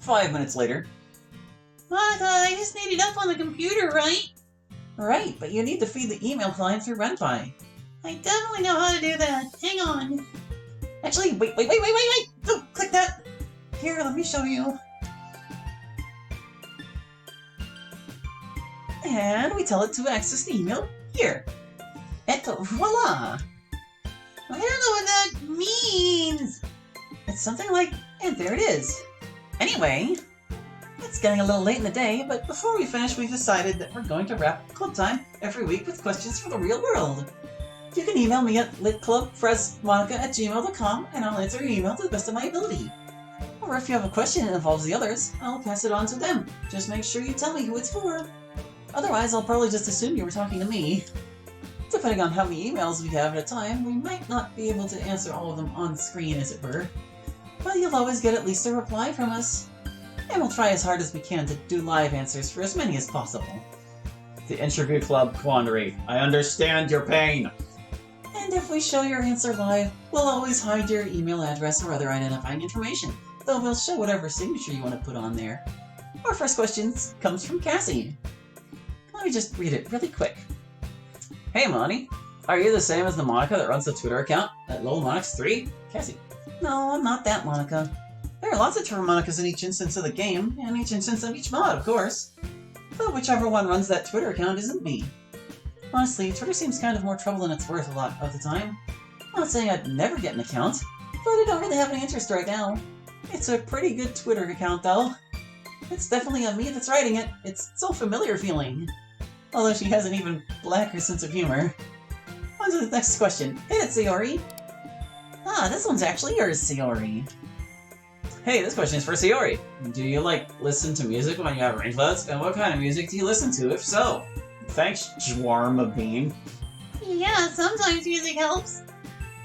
5 minutes later. Monica, I just need it up on the computer, right? Right, but you need to feed the email client through RenPy. I definitely know how to do that. Hang on. Actually, wait! Don't click that! Here, let me show you. And we tell it to access the email here. Et voila! I don't know what that means. It's something like, and there it is. Anyway, it's getting a little late in the day, but before we finish, we've decided that we're going to wrap Club Time every week with questions for the real world. You can email me at litclubfresmonica@gmail.com and I'll answer your email to the best of my ability. Or if you have a question that involves the others, I'll pass it on to them. Just make sure you tell me who it's for. Otherwise, I'll probably just assume you were talking to me. Depending on how many emails we have at a time, we might not be able to answer all of them on screen, as it were. But you'll always get at least a reply from us. And we'll try as hard as we can to do live answers for as many as possible. The Interview Club Quandary. I understand your pain. And if we show your answer live, we'll always hide your email address or other identifying information, though we'll show whatever signature you want to put on there. Our first question comes from Cassie. Let me just read it really quick. Hey Monty, are you the same as the Monica that runs the Twitter account at LolMonix3? Cassie. No, I'm not that Monica. There are lots of Twitter Monicas in each instance of the game, and each instance of each mod, of course. But whichever one runs that Twitter account isn't me. Honestly, Twitter seems kind of more trouble than it's worth a lot of the time. I'm not saying I'd never get an account, but I don't really have any interest right now. It's a pretty good Twitter account, though. It's definitely a me that's writing it. It's so familiar feeling. Although she has an even blacker sense of humor. On to the next question. Hit it, Sayori! Ah, this one's actually yours, Sayori. Hey, this question is for Sayori. Do you, listen to music when you have rain clouds? And what kind of music do you listen to, if so? Thanks, Jwarma Bean. Yeah, sometimes music helps.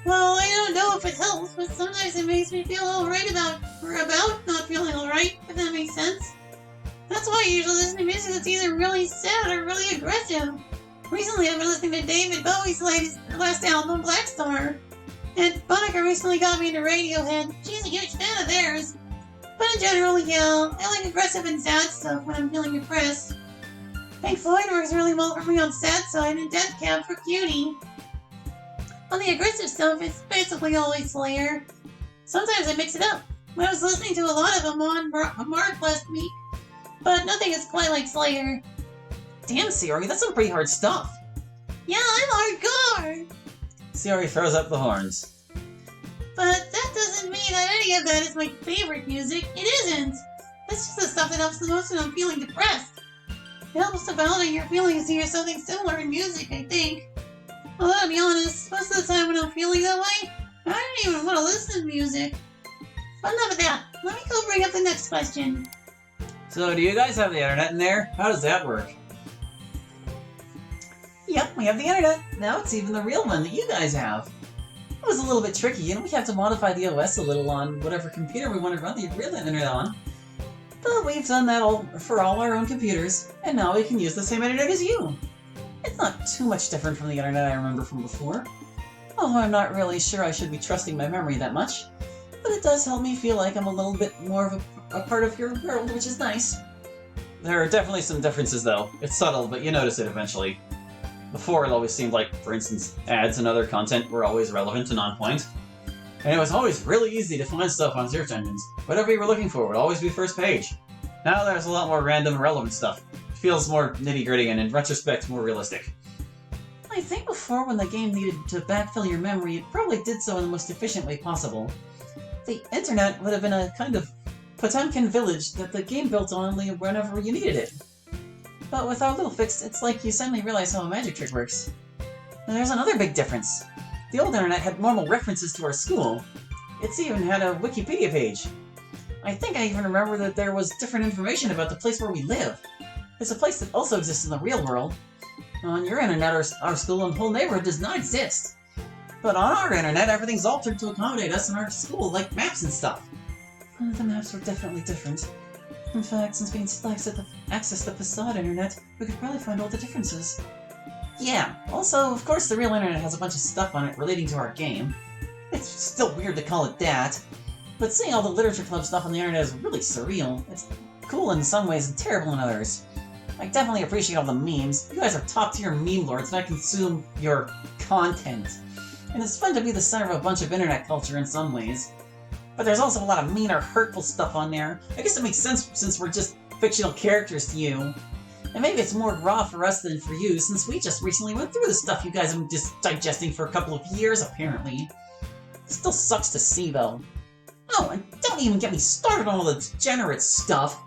Well, I don't know if it helps, but sometimes it makes me feel alright about not feeling alright, if that makes sense. That's why I usually listen to music that's either really sad or really aggressive. Recently I've been listening to David Bowie's last album, Black Star. And Monica recently got me into Radiohead. She's a huge fan of theirs. But in general, yeah, I like aggressive and sad stuff when I'm feeling depressed. Pink Floyd works really well for me on sad side and Death Cab for Cutie. On the aggressive stuff, it's basically always Slayer. Sometimes I mix it up. I was listening to a lot of them on Mark last week, but nothing is quite like Slayer. Damn, Sayori, that's some pretty hard stuff. Yeah, I'm hardcore! Sayori throws up the horns. But that doesn't mean that any of that is my favorite music. It isn't. That's just the stuff that helps the most when I'm feeling depressed. It helps to validate your feelings to hear something similar in music, I think. Although, to be honest, most of the time when I'm feeling that way, I don't even want to listen to music. But enough of that. Let me go bring up the next question. So, do you guys have the internet in there? How does that work? Yep, we have the internet. Now it's even the real one that you guys have. It was a little bit tricky, and we have to modify the OS a little on whatever computer we want to run the real internet on. But we've done that for all our own computers, and now we can use the same internet as you. It's not too much different from the internet I remember from before. Although I'm not really sure I should be trusting my memory that much. But it does help me feel like I'm a little bit more of a part of your world, which is nice. There are definitely some differences, though. It's subtle, but you notice it eventually. Before, it always seemed like, for instance, ads and other content were always relevant and on point. And it was always really easy to find stuff on search engines. Whatever you were looking for would always be first page. Now there's a lot more random irrelevant stuff. It feels more nitty-gritty and, in retrospect, more realistic. I think before, when the game needed to backfill your memory, it probably did so in the most efficient way possible. The internet would have been a kind of Potemkin village that the game built only whenever you needed it. But with our little fix, it's like you suddenly realize how a magic trick works. And there's another big difference. The old internet had normal references to our school. It's even had a Wikipedia page. I think I even remember that there was different information about the place where we live. It's a place that also exists in the real world. On your internet, our school and whole neighborhood does not exist. But on our internet, everything's altered to accommodate us in our school, like maps and stuff. The maps were definitely different. In fact, since we can still access the facade internet, we could probably find all the differences. Yeah, also, of course the real internet has a bunch of stuff on it relating to our game. It's still weird to call it that. But seeing all the literature club stuff on the internet is really surreal. It's cool in some ways and terrible in others. I definitely appreciate all the memes. You guys are top-tier meme lords, and I consume your content. And it's fun to be the center of a bunch of internet culture in some ways. But there's also a lot of mean or hurtful stuff on there. I guess it makes sense since we're just fictional characters to you. And maybe it's more raw for us than for you, since we just recently went through the stuff you guys have been just digesting for a couple of years, apparently. It still sucks to see, though. Oh, and don't even get me started on all the degenerate stuff.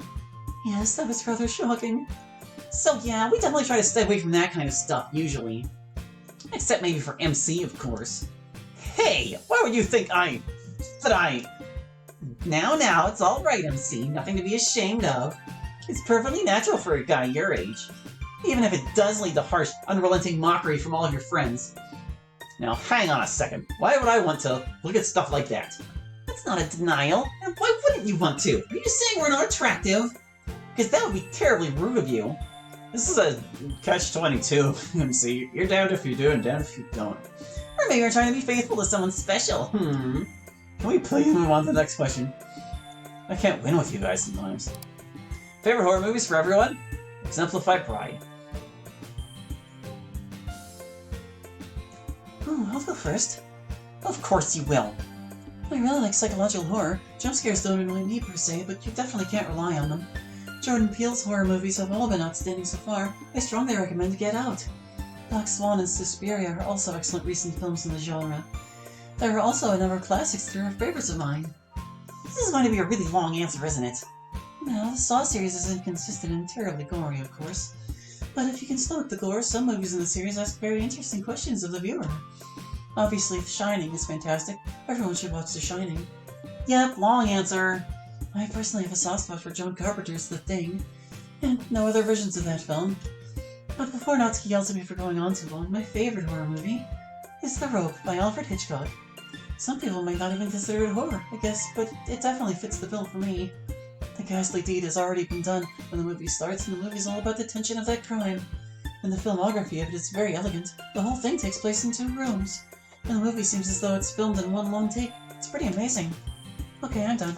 Yes, that was rather shocking. So yeah, we definitely try to stay away from that kind of stuff, usually. Except maybe for MC, of course. Hey, why would you think Now, it's alright, MC. Nothing to be ashamed of. It's perfectly natural for a guy your age. Even if it does lead to harsh, unrelenting mockery from all of your friends. Now, hang on a second. Why would I want to look at stuff like that? That's not a denial. And why wouldn't you want to? Are you saying we're not attractive? Because that would be terribly rude of you. This is a catch-22, MC. You're damned if you do and damned if you don't. Or maybe you're trying to be faithful to someone special. Can we please move on to the next question? I can't win with you guys sometimes. Favorite horror movies for everyone? Exemplify pride. I'll go first. Of course you will. I really like psychological horror. Jump scares don't annoy me per se, but you definitely can't rely on them. Jordan Peele's horror movies have all been outstanding so far. I strongly recommend Get Out. Black Swan and Suspiria are also excellent recent films in the genre. There are also a number of classics that are favorites of mine. This is going to be a really long answer, isn't it? No, the Saw series is inconsistent and terribly gory, of course. But if you can stomach the gore, some movies in the series ask very interesting questions of the viewer. Obviously, The Shining is fantastic. Everyone should watch The Shining. Yep, long answer. I personally have a soft spot for John Carpenter's The Thing, and no other versions of that film. But before Natsuki yells at me for going on too long, my favorite horror movie is The Rope by Alfred Hitchcock. Some people might not even consider it horror, I guess, but it definitely fits the bill for me. The ghastly deed has already been done when the movie starts, and the movie's all about the tension of that crime. And the filmography of it is very elegant. The whole thing takes place in 2 rooms, and the movie seems as though it's filmed in one long take. It's pretty amazing. Okay, I'm done.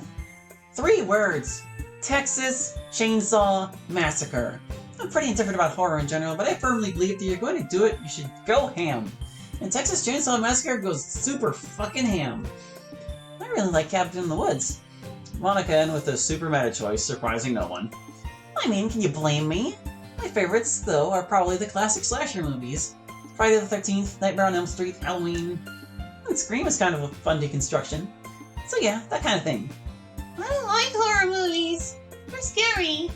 3 words. Texas Chainsaw Massacre. I'm pretty indifferent about horror in general, but I firmly believe that you're going to do it, you should go ham. And Texas Chainsaw Massacre goes super fucking ham. I really like Cabin in the Woods. Monica in with a super meta choice, surprising no one. I mean, can you blame me? My favorites, though, are probably the classic slasher movies. Friday the 13th, Nightmare on Elm Street, Halloween. And Scream is kind of a fun deconstruction. So yeah, that kind of thing. I don't like horror movies. They're scary.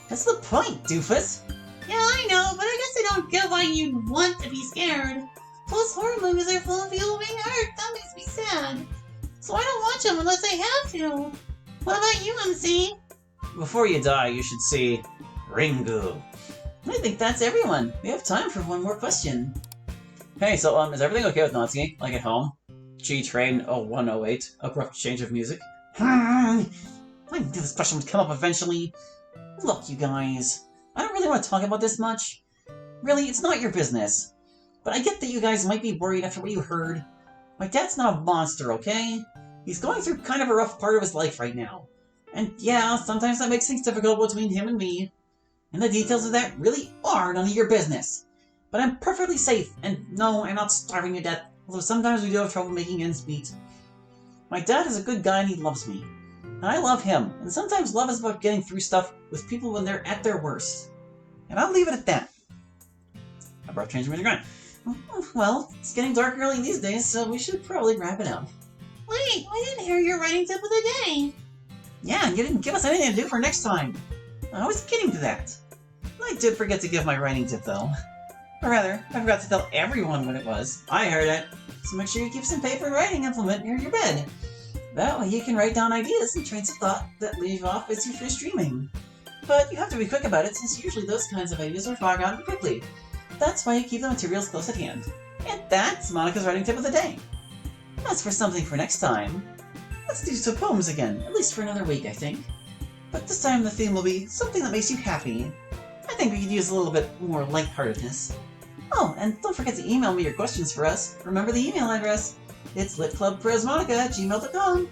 That's the point, doofus! Yeah, I know, but I guess I don't get why you'd want to be scared. Plus, horror movies are full of people being hurt. That makes me sad. So I don't watch them unless I have to. What about you, MC? Before you die, you should see Ringu. I think that's everyone. We have time for one more question. Hey, so, is everything okay with Natsuki? Like at home? G-Train 0108, abrupt change of music. I knew this question would come up eventually. Look, you guys, I don't really want to talk about this much. Really, it's not your business. But I get that you guys might be worried after what you heard. My dad's not a monster, okay? He's going through kind of a rough part of his life right now. And yeah, sometimes that makes things difficult between him and me. And the details of that really are none of your business. But I'm perfectly safe, and no, I'm not starving to death, although sometimes we do have trouble making ends meet. My dad is a good guy and he loves me. And I love him, and sometimes love is about getting through stuff with people when they're at their worst. And I'll leave it at that. Abrupt change of music grind. Well, it's getting dark early these days, so we should probably wrap it up. Wait, I didn't hear your writing tip of the day. Yeah, you didn't give us anything to do for next time. I was getting to that. I did forget to give my writing tip, though. Or rather, I forgot to tell everyone what it was. I heard it. So make sure you keep some paper and writing implement near your bed. That way you can write down ideas and trains of thought that leave off as you finish dreaming. But you have to be quick about it, since usually those kinds of ideas are forgotten quickly. That's why you keep the materials close at hand. And that's Monica's writing tip of the day. As for something for next time, let's do some poems again, at least for another week, I think. But this time the theme will be something that makes you happy. I think we could use a little bit more lightheartedness. Oh, and don't forget to email me your questions for us. Remember the email address. It's litclubprosmonica@gmail.com.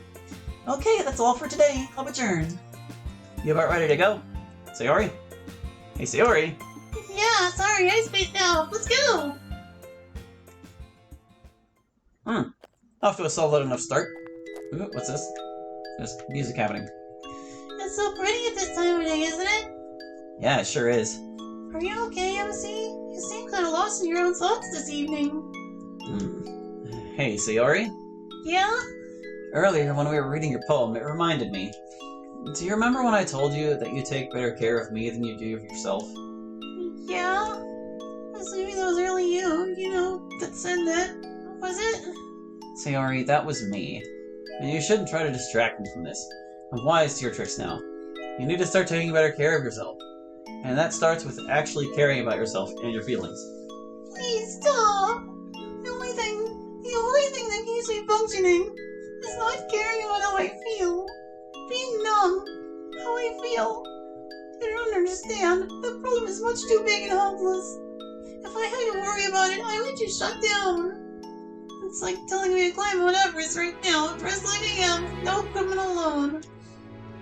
Okay, that's all for today. I'll adjourn. You about ready to go? Sayori? Hey, Sayori! Yeah, sorry, I spaced out. Let's go! Off to a solid enough start. Ooh, what's this? There's music happening. It's so pretty at this time of day, isn't it? Yeah, it sure is. Are you okay, MC? You seem kind of lost in your own thoughts this evening. Hey, Sayori? Yeah? Earlier, when we were reading your poem, it reminded me. Do you remember when I told you that you take better care of me than you do of yourself? Yeah? Assuming that was really you, that said that. Was it? Sayori, that was me. And you shouldn't try to distract me from this. I'm wise to your tricks now. You need to start taking better care of yourself. And that starts with actually caring about yourself and your feelings. Please stop! The only thing that keeps me functioning is not caring about how I feel. Being numb. How I feel. You don't understand. The problem is much too big and hopeless. If I had to worry about it, I would just shut down. It's like telling me to climb Mount Everest right now, dressed like I am, no equipment alone.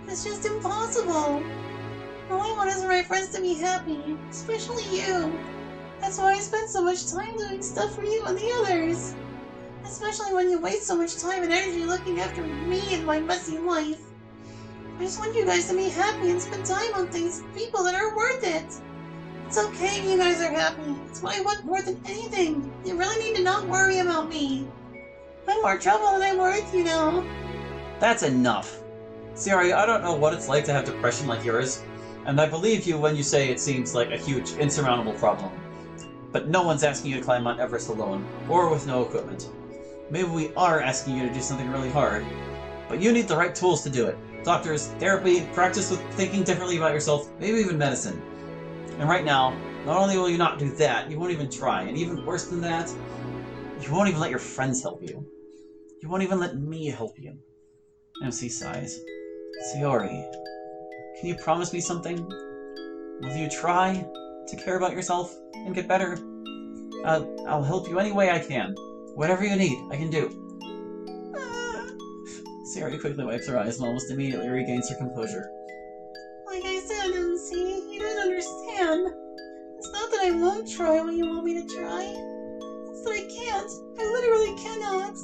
It's just impossible. All I want is for my friends to be happy, especially you. That's why I spend so much time doing stuff for you and the others. Especially when you waste so much time and energy looking after me and my messy life. I just want you guys to be happy and spend time on things, people that are worth it. It's okay if you guys are happy. It's what I want more than anything. You really need to not worry about me. I'm more trouble than I'm worth, you know. That's enough. Sayori, I don't know what it's like to have depression like yours, and I believe you when you say it seems like a huge, insurmountable problem. But no one's asking you to climb Mount Everest alone, or with no equipment. Maybe we are asking you to do something really hard, but you need the right tools to do it. Doctors, therapy, practice with thinking differently about yourself, maybe even medicine. And right now, not only will you not do that, you won't even try, and even worse than that, you won't even let your friends help you. You won't even let me help you. MC sighs. Sayori, can you promise me something? Will you try to care about yourself and get better? I'll help you any way I can. Whatever you need, I can do. Sayori quickly wipes her eyes and almost immediately regains her composure. Like I said, MC, you don't understand. It's not that I won't try when you want me to try. It's that I can't. I literally cannot.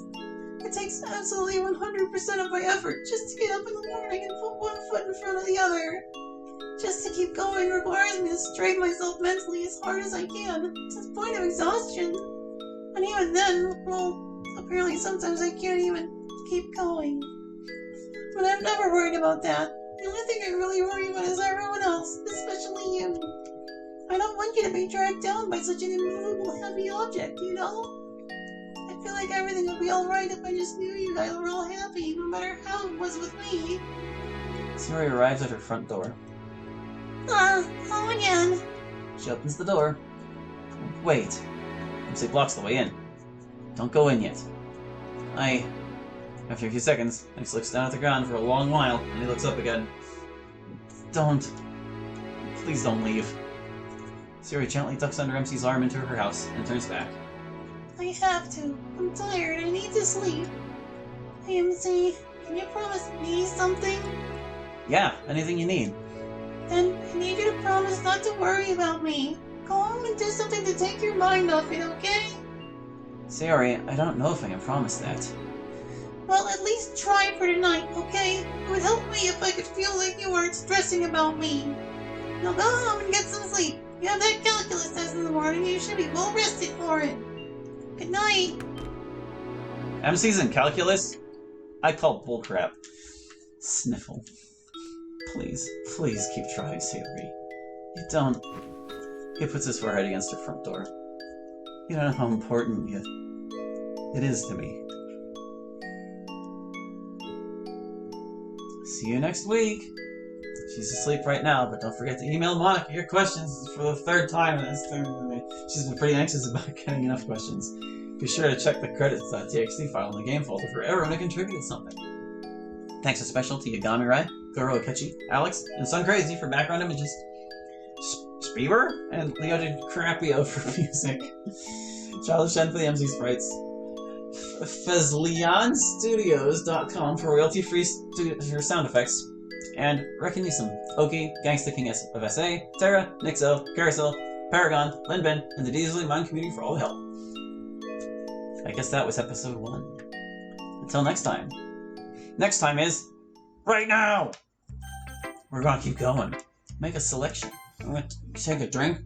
It takes absolutely 100% of my effort just to get up in the morning and put one foot in front of the other. Just to keep going requires me to strain myself mentally as hard as I can, to the point of exhaustion. And even then, well, apparently sometimes I can't even keep going. But I'm never worried about that. The only thing I really worry about is everyone else, especially you. I don't want you to be dragged down by such an immovable, heavy object, you know? I feel like everything would be alright if I just knew you guys were all happy, no matter how it was with me. Sayori arrives at her front door. Home again. She opens the door. Wait. MC blocks the way in. Don't go in yet. After a few seconds, Max looks down at the ground for a long while, and he looks up again. Don't. Please don't leave. Sayori gently tucks under MC's arm into her house and turns back. I have to. I'm tired. I need to sleep. Hey, MC, can you promise me something? Yeah, anything you need. Then I need you to promise not to worry about me. Go home and do something to take your mind off it, okay? Sayori, I don't know if I can promise that. Well, at least try for tonight, okay? It would help me if I could feel like you weren't stressing about me. Now go home and get some sleep. You have that calculus test in the morning, and you should be well rested for it. Good night. MC's in calculus? I call bullcrap. Sniffle. Please keep trying, Sayori. You don't... He puts his forehead against her front door. You don't know how important it is to me. See you next week. She's asleep right now, but don't forget to email Monica your questions for the third time in this thing. She's been pretty anxious about getting enough questions. Be sure to check the credits.txt file in the game folder for everyone who contributed something. Thanks especially to Yagami Rai, Goro Akechi, Alex, and Sun Crazy for background images. Spieber and Leo did Crappio for music. Charlotte Shen for the MC sprites. FezlianStudios.com for royalty-free sound effects, and Recognism, Oki, Gangsta King of SA, Terra, Nixo, Carousel, Paragon, Linbin, and the Diesel Mine community for all the help. I guess that was episode 1. Until next time. Next time is right now! We're gonna keep going. Make a selection. I'm gonna take a drink,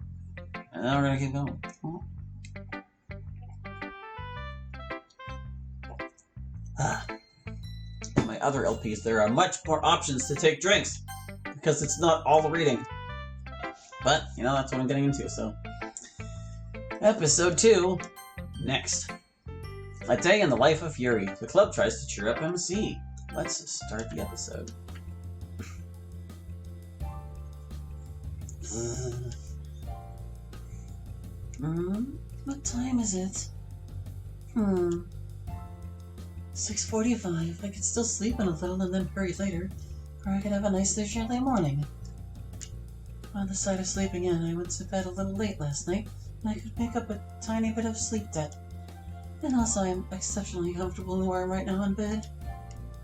and then we're gonna keep going. In my other LPs, there are much more options to take drinks, because it's not all the reading. But, you know, that's what I'm getting into, so. Episode 2, next. A day in the life of Yuri. The club tries to cheer up MC. Let's start the episode. What time is it? 6:45. I could still sleep in a little and then hurry later, or I could have a nice leisurely morning. On the side of sleeping in, I went to bed a little late last night, and I could make up a tiny bit of sleep debt. And also, I'm exceptionally comfortable and warm right now in bed.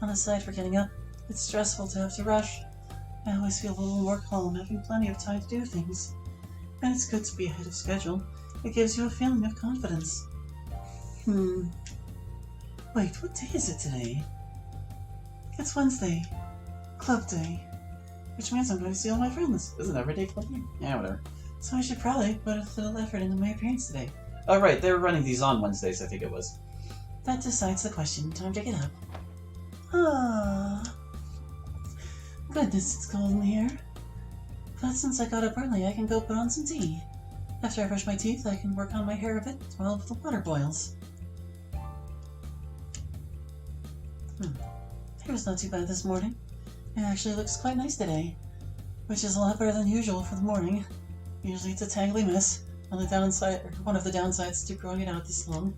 On the side for getting up, it's stressful to have to rush. I always feel a little more calm, having plenty of time to do things. And it's good to be ahead of schedule. It gives you a feeling of confidence. Wait, what day is it today? It's Wednesday. Club day. Which means I'm going to see all my friends. Isn't every day club day? Yeah, whatever. So I should probably put a little effort into my appearance today. Oh right, they were running these on Wednesdays, I think it was. That decides the question. Time to get up. Goodness, it's cold in here. But since I got up early, I can go put on some tea. After I brush my teeth, I can work on my hair a bit while the water boils. Hair's not too bad this morning. It actually looks quite nice today, which is a lot better than usual for the morning. Usually it's a tangly mess, on the downside, or one of the downsides to growing it out this long.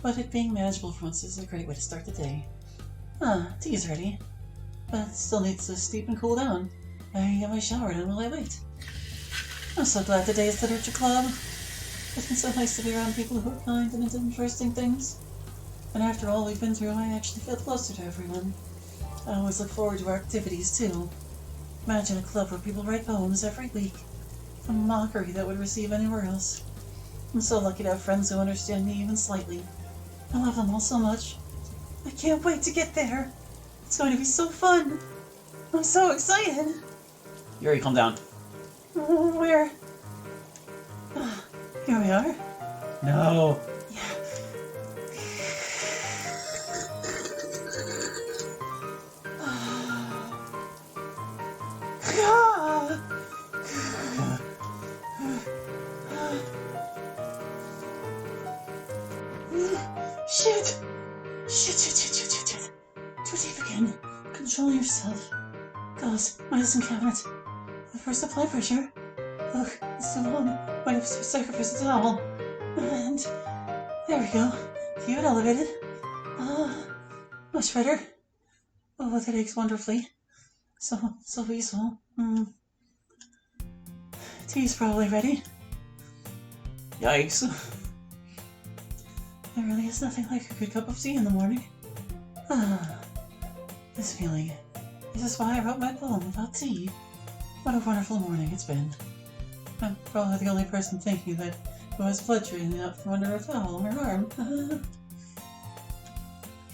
But it being manageable for once is a great way to start the day. Tea is ready, but it still needs to steep and cool down. I can get my shower done while I wait. I'm so glad today is the Literature Club. It's been so nice to be around people who are kind and into interesting things. And after all we've been through, I actually feel closer to everyone. I always look forward to our activities, too. Imagine a club where people write poems every week. A mockery that would receive anywhere else. I'm so lucky to have friends who understand me even slightly. I love them all so much. I can't wait to get there. It's going to be so fun. I'm so excited. Yuri, calm down. Where? Here we are. No. Yeah. Shit. Too deep again. Control yourself. Gauze, medicine cabinet. For supply pressure. Look, it's too long. Might have to sacrifice it all. And there we go. Keep it elevated. Much better. Oh, that aches wonderfully. So peaceful. Tea's probably ready. Yikes. There really is nothing like a good cup of tea in the morning. This feeling. This is why I wrote my poem about tea. What a wonderful morning it's been. I'm probably the only person thinking that who has blood draining out from under a towel on her arm.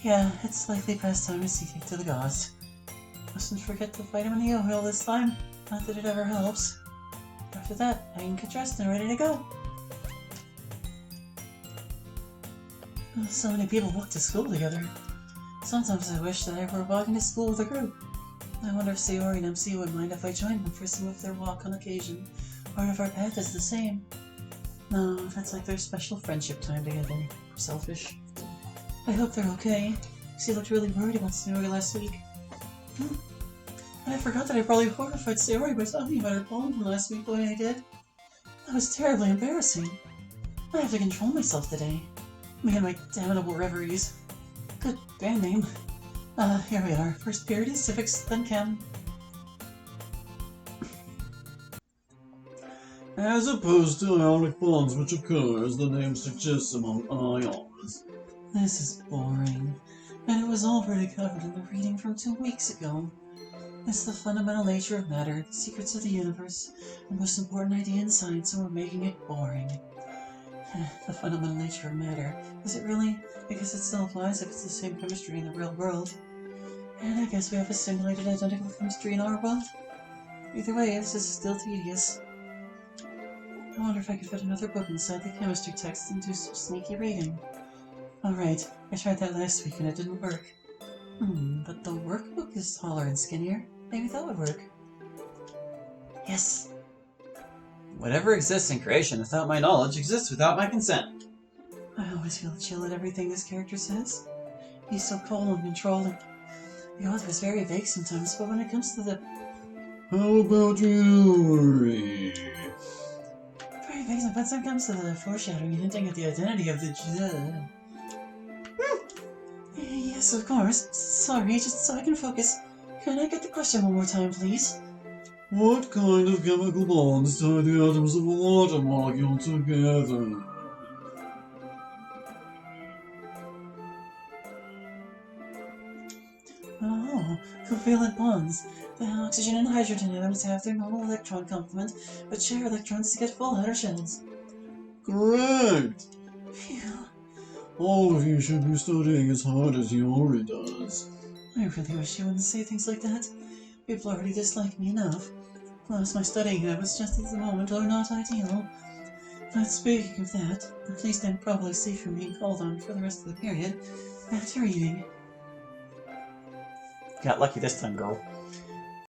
Yeah, it's likely past time to see to the gauze. Mustn't forget the vitamin E oil this time. Not that it ever helps. After that, I can get dressed and ready to go. So many people walk to school together. Sometimes I wish that I were walking to school with a group. I wonder if Sayori and MC would mind if I joined them for some of their walk on occasion, or if our path is the same. No, that's like their special friendship time together. Selfish. I hope they're okay. She looked really worried about Sayori last week. And I forgot that I probably horrified Sayori by talking about her poem from last week the way I did. That was terribly embarrassing. I have to control myself today. Me and my damnable reveries. Good band name. Here we are. First period is civics, then chem. As opposed to ionic bonds which occur, as the name suggests, among ions. This is boring, and it was already covered in the reading from 2 weeks ago. It's the fundamental nature of matter, the secrets of the universe, the most important idea in science, and we're making it boring. The fundamental nature of matter. Is it really? Because it still applies if it's the same chemistry in the real world. And I guess we have a simulated identical chemistry in our world. Either way, this is still tedious. I wonder if I could fit another book inside the chemistry text and do some sneaky reading. Alright, I tried that last week and it didn't work. But the workbook is taller and skinnier. Maybe that would work. Yes! Whatever exists in creation without my knowledge exists without my consent. I always feel a chill at everything this character says. He's so cold and controlling. The author is very vague sometimes, but when it comes to the... How about jewelry? Very vague sometimes when it comes to the foreshadowing and hinting at the identity of the... Yes, of course. Sorry, just so I can focus. Can I get the question one more time, please? What kind of chemical bonds tie the atoms of a water molecule together? Oh, covalent bonds. The oxygen and hydrogen atoms have their normal electron complement, but share electrons to get full outer shells. Correct! Phew. All of you should be studying as hard as Yori does. I really wish you wouldn't say things like that. People already dislike me enough. Plus, my studying habits just at the moment are not ideal. But speaking of that, at least I'm probably safe from being called on for the rest of the period. Back to reading. Got lucky this time, girl.